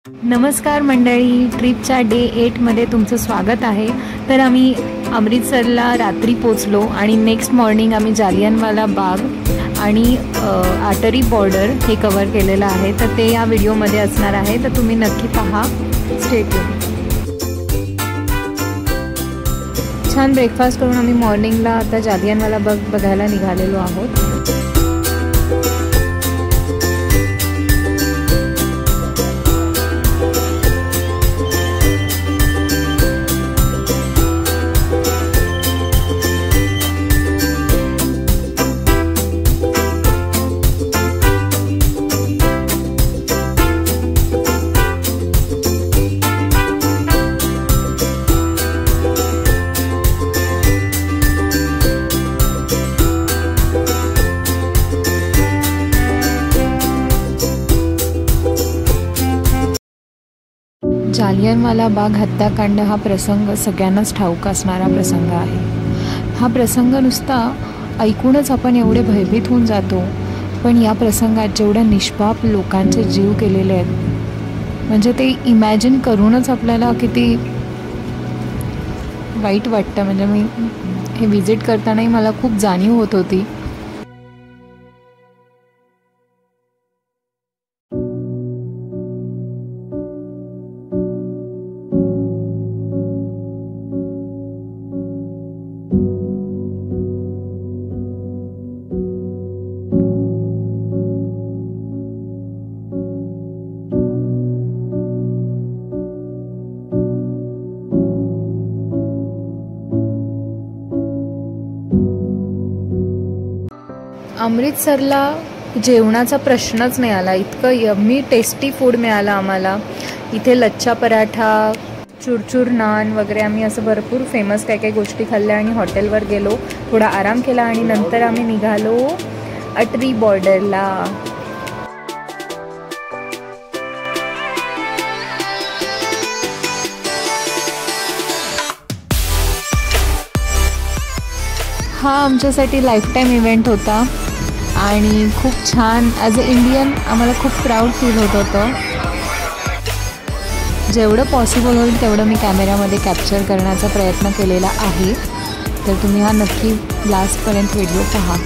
नमस्कार मंडळी, ट्रिपच्या डे 8 मध्ये तुमचं स्वागत आहे। तर आम्ही अमृतसरला रात्री पोचलो आणि नेक्स्ट मॉर्निंग आम्ही जालियनवाला बाग आणि आटरी बॉर्डर हे कव्हर केलेलं आहे। तर ते या व्हिडिओमध्ये असणार आहे, तर तुम्ही नक्की पहा। Stay tune. छान ब्रेकफास्ट करून आम्ही मॉर्निंगला आता जालियनवाला बाग बघायला निघालेलो आहोत। जालियनवाला बाग हत्याकांड हा प्रसंग सगळ्यांनाच ठाऊक असणारा प्रसंग आहे। हा प्रसंग नुसता ऐकूनच आपण एवढे भयभीत होऊन जातो, पण या प्रसंगात जेवढ्या निष्पाप लोकांचे जीव गेलेले आहेत, म्हणजे ते इमॅजिन करूनच आपल्याला किती वाईट वाटतं। म्हणजे मी हे विजिट करतानाही मला खूप जाणीव होत होती। अमृतसरला जेवणाचा प्रश्नच नाही आला, इतकं यम्मी टेस्टी फूड मिळालं आम्हाला। इथे लच्छा पराठा, चुरचुर नान वगैरे आम्ही असं भरपूर फेमस काही गोष्टी खाल्ल्या आणि हॉटेलवर गेलो, थोडा आराम केला आणि नंतर आम्ही निघालो अटरी बॉर्डरला। हा आमच्यासाठी लाईफटाईम इव्हेंट होता आणि खूप छान। ॲज अ इंडियन आम्हाला खूप प्राऊड फील होत होतं। जेवढं पॉसिबल होईल तेवढं मी कॅमेऱ्यामध्ये कॅप्चर करण्याचा प्रयत्न केलेला आहे। तर तुम्ही हा नक्की लास्टपर्यंत व्हिडिओ पहा।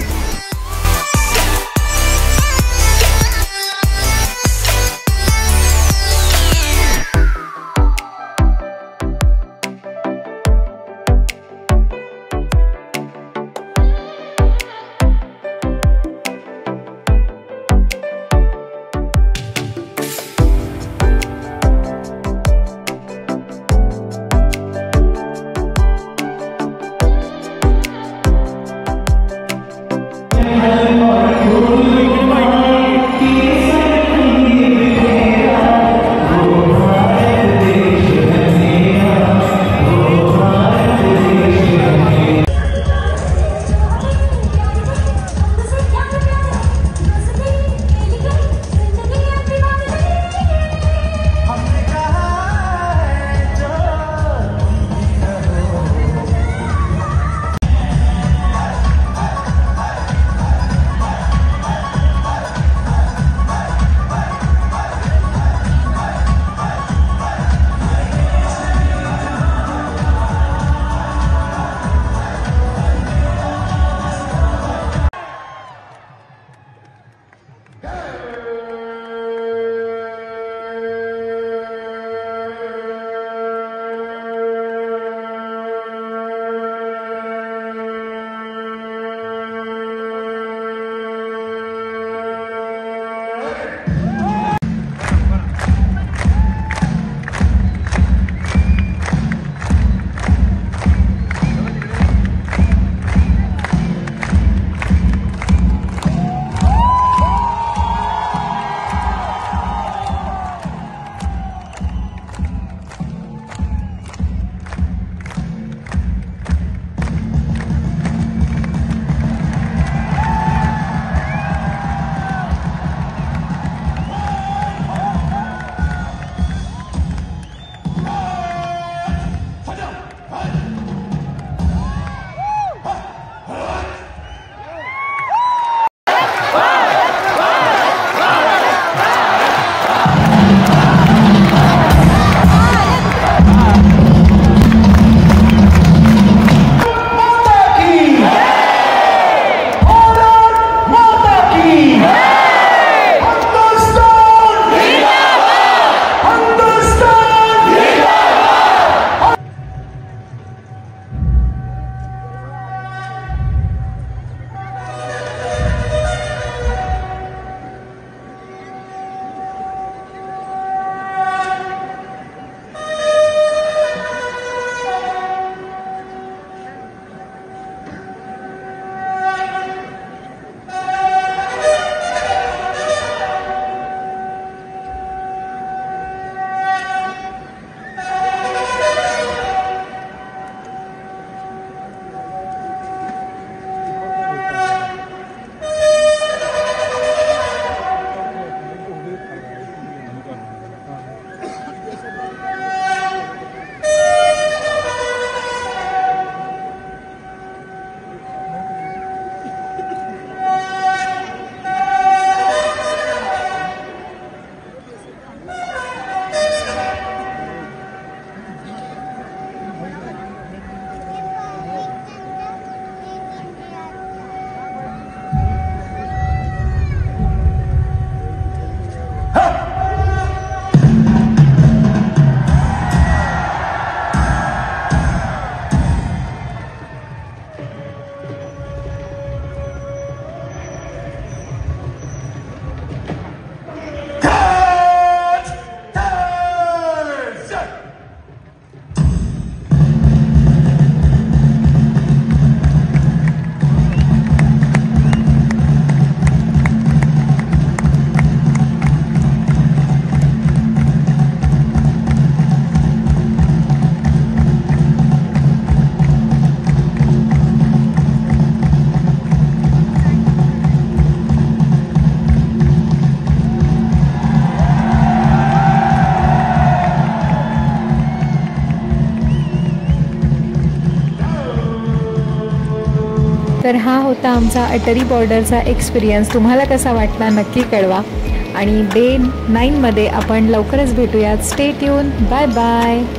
तर हा होता आमचा अटरी बॉर्डरचा एक्सपिरियन्स. तुम्हाला कसा वाटला नक्की कळवा. आणि डे 9 मध्ये आपण लवकरच भेटूयात. Stay tuned. Bye bye.